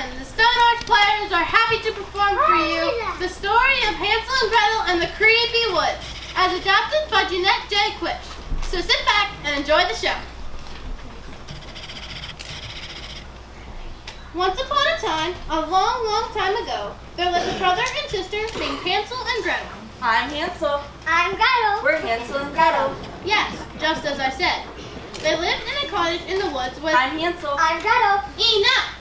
gentlemen, the Stone Arch players are happy to perform for you the story of Hansel and Gretel and the Creepy Woods, as adapted by Jeannette Jaquish. So sit back and enjoy the show. Once upon a time, a long, long time ago, there lived a brother and sister named Hansel and Gretel. I'm Hansel. I'm Gretel. We're Hansel and Gretel. Yes, just as I said. They lived in a cottage in the woods with... I'm Hansel. I'm Gretel. Enough!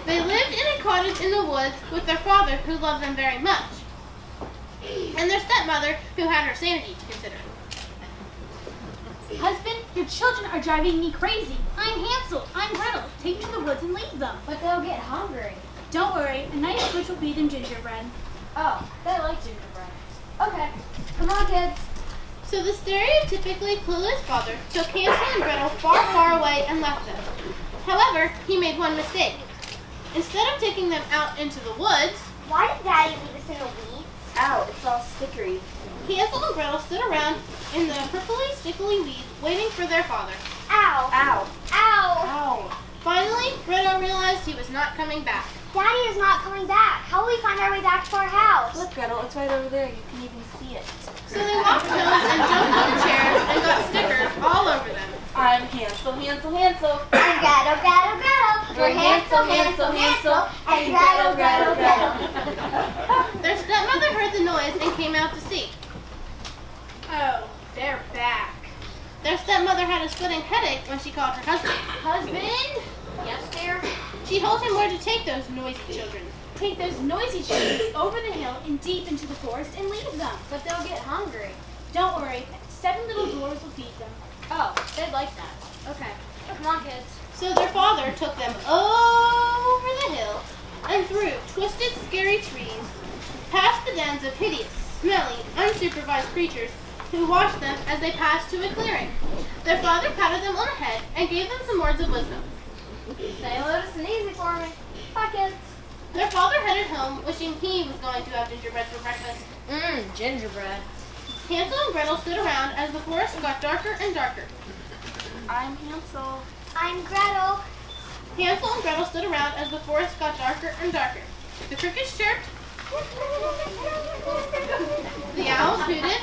They lived in a cottage in the woods with their father, who loved them very much, and their stepmother, who had her sanity to consider. Husband, your children are driving me crazy. I'm Hansel. I'm Gretel. Take them to the woods and leave them. But they'll get hungry. Don't worry. A nice witch will feed them gingerbread. Oh, they like gingerbread. Okay. Come on, kids. So the stereotypically clueless father took Hansel and Gretel far, far away and left them. However, he made one mistake. Instead of taking them out into the woods, Why did Daddy leave us in the weeds? Ow, it's all stickery. Hansel and Gretel stood around in the prickly, stickly weeds, waiting for their father. Ow. Ow. Ow. Ow. Finally, Gretel realized he was not coming back. Daddy is not coming back. How will we find our way back to our house? Look, Gretel, it's right over there. You can even see it. So they walked home and jumped on the chairs and got stickers all over them. I'm Hansel, Hansel, Hansel. I'm Gretel, Gretel, Gretel. We're Hansel, Hansel, Hansel. And Gretel, Gretel, Gretel. Their stepmother heard the noise and came out to see. Oh, they're back. Their stepmother had a splitting headache when she called her husband. Husband? Yes, dear? She told him where to take those noisy children. Take those noisy children over the hill and deep into the forest and leave them. But they'll get hungry. Don't worry. 7 little dwarves will feed them. Oh, they'd like that. Okay. Come on, kids. So their father took them over the hill and through twisted, scary trees, past the dens of hideous, smelly, unsupervised creatures who watched them as they passed to a clearing. Their father patted them on the head and gave them some words of wisdom. Say hello to Sneezy for me. Bye, kids. Their father headed home, wishing he was going to have gingerbread for breakfast. Gingerbread. Hansel and Gretel stood around as the forest got darker and darker. I'm Hansel. I'm Gretel. Hansel and Gretel stood around as the forest got darker and darker. The crickets chirped, the owls hooted,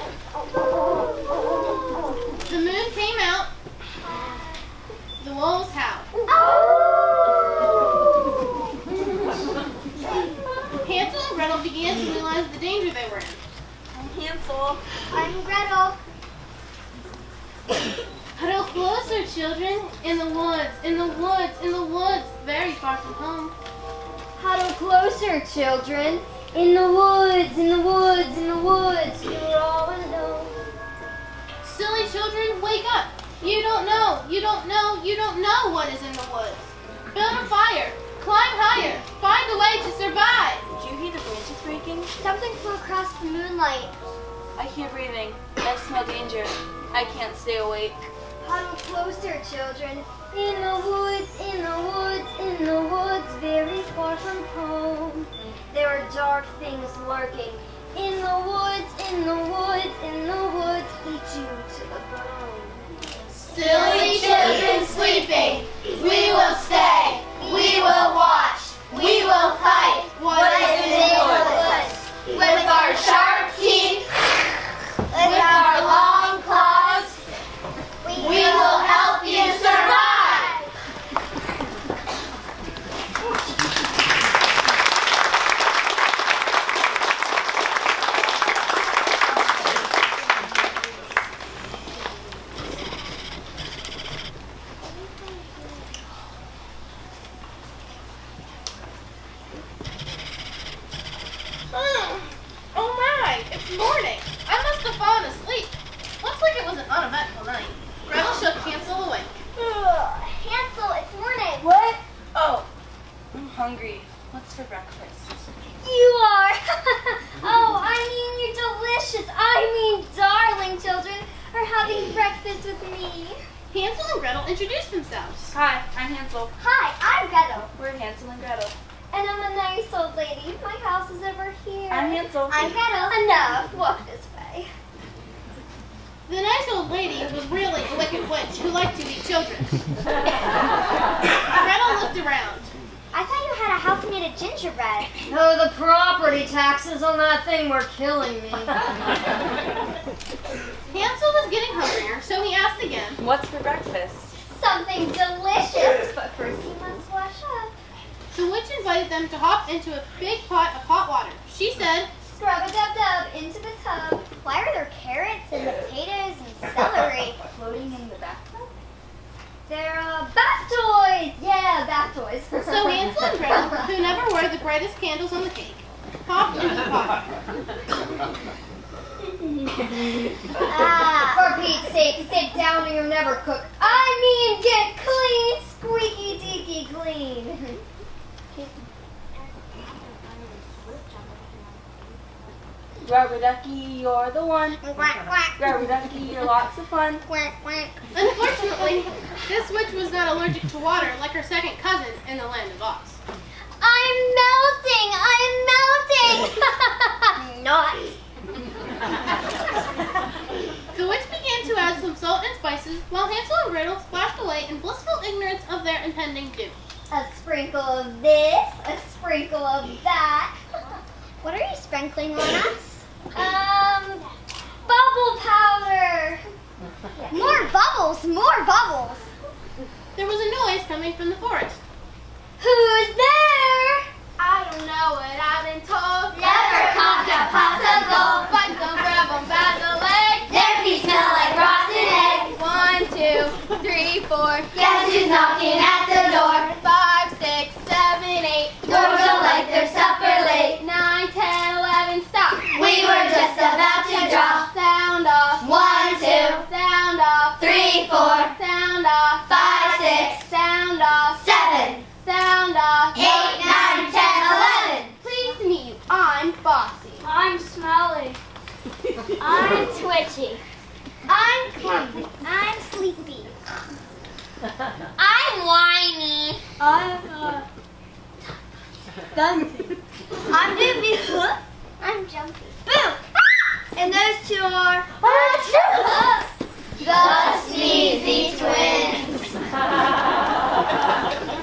the moon came out, the wolves howled. Hansel and Gretel began to realize the danger they were in. I'm Hansel. I'm Gretel. Huddle closer, children, in the woods, in the woods, in the woods, very far from home. Huddle closer, children. In the woods, in the woods, in the woods. You're all alone. Silly children, wake up. You don't know, you don't know, you don't know what is in the woods. Build a fire, climb higher, find a way to survive. Did you hear the branches breaking? Something flew across the moonlight. I hear breathing. I smell danger. I can't stay awake. Huddle closer, children. In the woods, in the woods, in the woods, very far from home. There are dark things lurking. In the woods, in the woods, in the woods, eat you to the bone. Silly children sleeping, we will stay, we will watch, we will fight. What is in the woods? With our sharp teeth, with our long claws, we will help you survive. Oh my, it's morning. I must have fallen asleep. Looks like it was an uneventful night. Gretel shook Hansel awake. Hansel, it's morning. What? Oh, I'm hungry. What's for breakfast? You are. Oh, I mean, you're delicious. I mean, darling children are having breakfast with me. Hansel and Gretel introduced themselves. Hi, I'm Hansel. Hi, I'm Gretel. We're Hansel and Gretel. And I'm a nice old lady. My house is over here. I'm Hansel. I'm Gretel. Enough. Walk this way. The nice old lady was really a wicked witch who liked to eat children. Gretel all looked around. I thought you had a house made of gingerbread. Oh, the property taxes on that thing were killing me. Hansel was getting hungrier, so he asked again. What's for breakfast? Something delicious, but first you must wash up. The witch invited them to hop into a big pot of hot water. She said, Scrub-a-dub-dub into the tub. Why are there carrots and potatoes and celery floating in the bathtub? They're bath toys! Yeah, bath toys. so Hansel and Gretel, who never were the brightest candles on the cake, hopped into the pot. For Pete's sake, sit down or you'll never cook. I mean, get clean, squeaky deaky clean. Rubber ducky, you're the one. Rubber ducky, you're lots of fun. Unfortunately, this witch was not allergic to water like her second cousin in the land of Oz. I'm melting! Not. The witch began to add some salt and spices while Hansel and Gretel splashed away in blissful ignorance of their impending doom. A sprinkle of this, a sprinkle of that. What are you sprinkling on us? Bubble powder. More bubbles, more bubbles. There was a noise coming from the forest. Who's there? I don't know what I've been told. Never comes a possible. But don't grab them by the leg. Their feet smell like rotten eggs. 1, 2, 3, 4. Guess who's knocking at the door? 5, 6, 7, 8. Dwarves don't like their supper late. 9, 10, 11. Stop. We were just about to drop. Sound off. 1, 2, Sound off. 3, 4, Sound off. 5, 6, Sound off. 7, Sound off. 8, 9, 10, 11. Pleased to meet you. I'm Bossy. I'm smelly. I'm twitchy. I'm clumsy. I'm sleepy. I'm whiny. I'm dumpy. I'm doopy. I'm jumpy. Boom! And those two are the Sneezy Twins.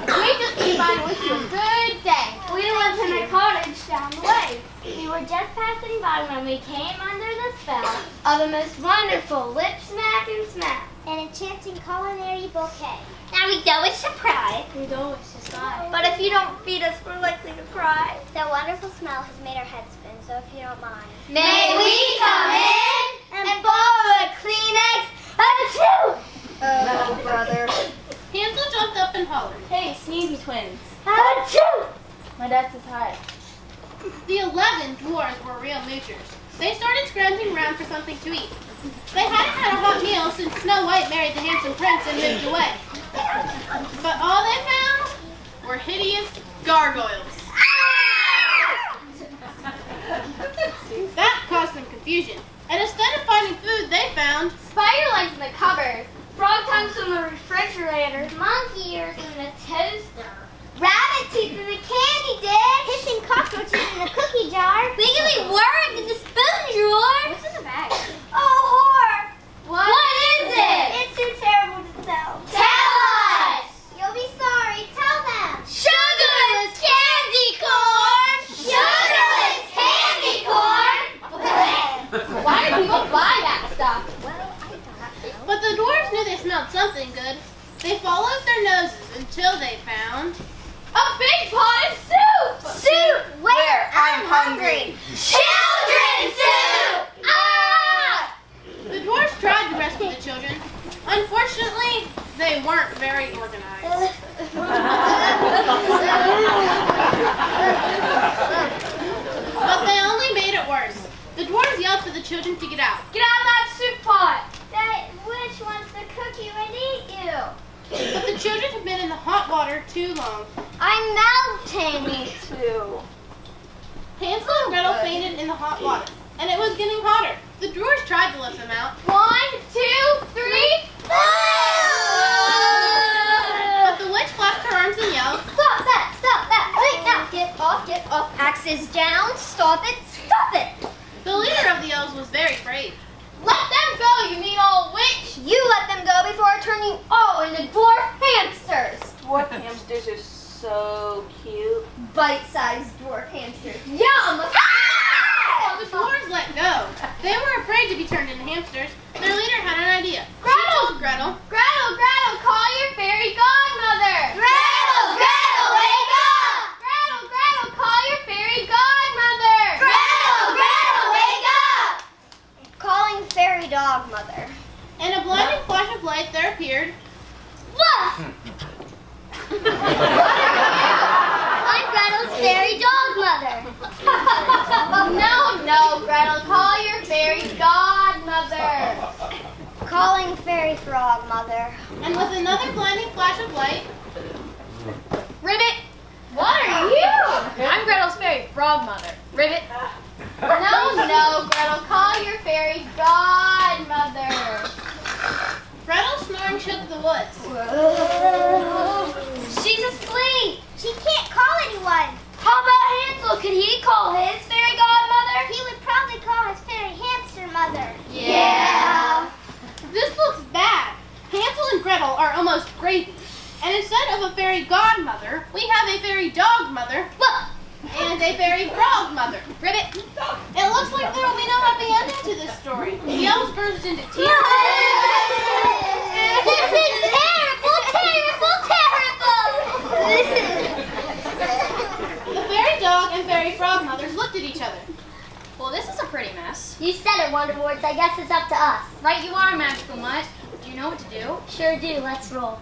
We just came by to wish you a good day. We live in a cottage down the way. We were just passing by when we came under the spell of the most wonderful lip smack and smack. An enchanting culinary bouquet. Now we know it's a surprise. We know it's just I. But if you don't feed us, we're likely to cry. The wonderful smell has made our heads spin, so if you don't mind. May we come in and borrow a Kleenex? Achoo! Oh, brother. Hansel jumped up and hollered. Hey, Sneezy Twins. Achoo! My dad says hi. The 11 dwarves were real moochers. They started scrounging around for something to eat. They hadn't had a hot meal since Snow White married the handsome prince and moved away. But all they found were hideous gargoyles. That caused some confusion. And instead of finding food, they found Spider legs in the cupboard, frog tongues in the refrigerator, monkey ears in the toaster, rabbit teeth in the candy dish, hissing cockroaches in the cookie jar, wiggly worms in the spoon drawer. What's in the bag? Oh, whore! What is it? It's too terrible to tell. Tell us! You'll be sorry. Tell them. Sugarless candy corn! Sugarless candy corn! why do people buy that stuff? Well, I thought. But the dwarves knew they smelled something good. They followed their noses until they found a big pot of soup! Soup! Where? I'm hungry. Children's soup! Ah! The dwarves tried to rescue the children. Unfortunately, they weren't very organized. But they only made it worse. The dwarves yelled for the children to get out. Get out of that soup pot! That witch wants to cook you and eat you. But the children had been in the hot water too long. I'm melting. Me too. Hansel and Gretel fainted in the hot water, and it was getting hotter. The dwarves tried to lift them out. 1, 2, 3. But the witch clapped her arms and yelled, Stop that! Stop that! Wait, now! Get off! Get off! Axes down! Stop it! Stop it! The leader of the elves was very brave. Let them go, you mean old witch! You let them go before I turn you all into dwarf hamsters! Dwarf hamsters are So cute. Bite-sized dwarf hamsters. Yum! Well, the dwarves let go. They were afraid to be turned into hamsters. Their leader had an idea. She told Gretel, Gretel, Gretel, call your fairy godmother. Gretel, Gretel, wake up! Gretel, Gretel, call your fairy godmother. Gretel, Gretel, wake up! Calling fairy dogmother. In a blinding flash of light, there appeared. I'm Gretel's fairy dogmother. No, Gretel, call your fairy godmother. Calling fairy frog mother. And with another blinding flash of light, Ribbit! What are you? I'm Gretel's fairy frog mother. Ribbit! No, Gretel, call your fairy godmother. Gretel's snoring shook the woods. She's asleep. She can't call anyone. How about Hansel? Could he call his fairy godmother? He would probably call his fairy hamster mother. Yeah. This looks bad. Hansel and Gretel are almost gravy. And instead of a fairy godmother, we have a fairy dog mother and a fairy frog mother. Ribbit. It looks like there will be no happy ending to this story. The elves burst into tears. This is terrible, terrible, terrible. The fairy dog and fairy frog mothers looked at each other. Well, this is a pretty mess. You said it, Wonder Words. I guess it's up to us. Right you are, Magical Mutt. Do you know what to do? Sure do. Let's roll.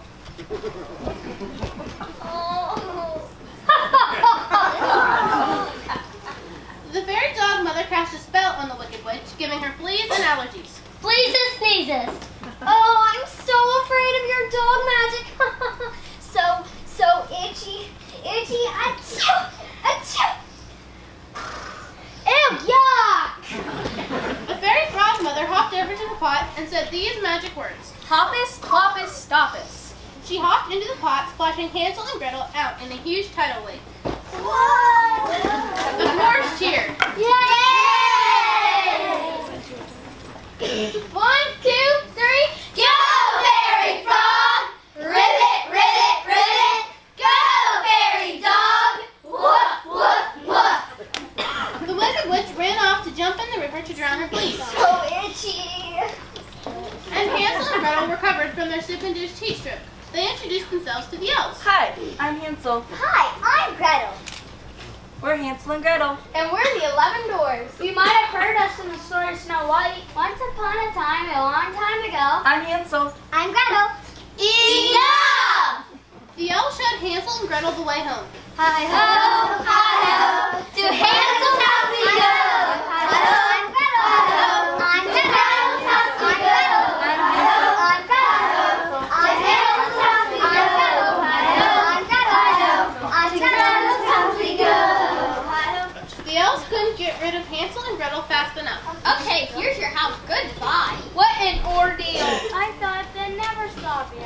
The fairy dog mother cast a spell on the wicked witch, giving her fleas and allergies. Fleas and sneezes. Oh, I'm so afraid of your dog magic. so itchy, achoo, achoo. Ew, yuck. The fairy frog mother hopped over to the pot and said these magic words. Hoppus, ploppus, stoppus. She hopped into the pot, splashing Hansel and Gretel out in a huge tidal lake. Whoa. The dwarves cheered. Yay! 1, 2, 3, Go, fairy frog! Ribbit, ribbit, ribbit! Go, fairy dog! Woof, woof, woof! The wicked witch ran off to jump in the river to drown her fleas. so itchy. And Hansel and Gretel recovered from their soup-induced heat stroke. They introduced themselves to the elves. Hi, I'm Hansel. Hi, I'm Gretel. We're Hansel and Gretel. And we're the 11 Dwarves. You might have heard us in the story Snow White. Once upon a time, a long time ago. I'm Hansel. I'm Gretel. Enough! The elves showed Hansel and Gretel the way home. Hi-ho, hi-ho, to Hansel's house we go. Hi-ho, I'm Gretel. Hi-ho, I'm Gretel's house we go. Hi-ho, I'm Gretel. I'm Hansel's house we go. Hi-ho, I'm Gretel. I'm Gretel's house we go. The elves couldn't get rid of Hansel and Gretel fast enough. Okay, here's your house. Goodbye. What an ordeal. I thought they'd never stop you.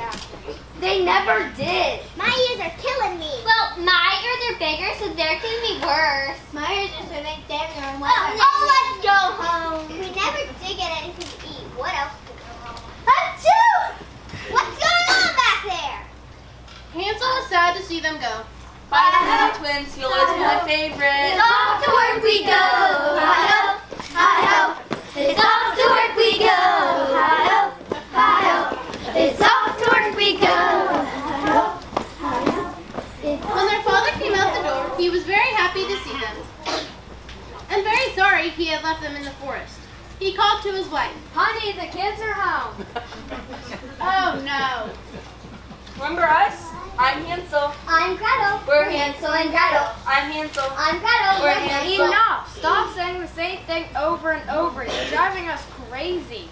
They never did. My ears are killing me. Well, my ears are bigger, so they're going to be worse. My ears are so big, they're going to let's go home. We never did get anything to eat. What else could go home? Achoo! What's going on back there? Hansel was sad to see them go. Bye, little twins. You'll always be my favorite. It's off to work we go. Hi-ho, hi-ho. It's off to work we go. Hi-ho, hi-ho. It's off to work we go. Hi-ho, hi-ho. When their father came out the door, he was very happy to see them. And very sorry he had left them in the forest. He called to his wife. Honey, the kids are home. Oh no. Remember us? I'm Hansel. I'm Gretel. We're Hansel and Gretel. I'm Hansel. I'm Gretel. We're Hansel. Enough. Stop saying the same thing over and over. You're driving us crazy.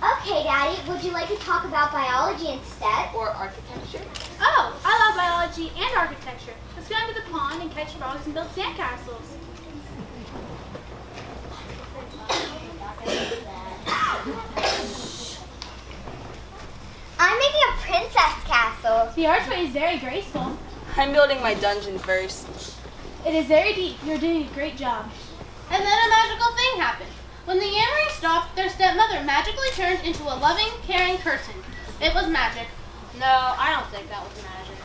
Okay, Daddy, would you like to talk about biology instead? Or architecture. Oh, I love biology and architecture. Let's go down to the pond and catch frogs and build sandcastles. I'm making a princess castle. The archway is very graceful. I'm building my dungeon first. It is very deep. You're doing a great job. And then a magical thing happened. When the yammering stopped, their stepmother magically turned into a loving, caring person. It was magic. No, I don't think that was magic.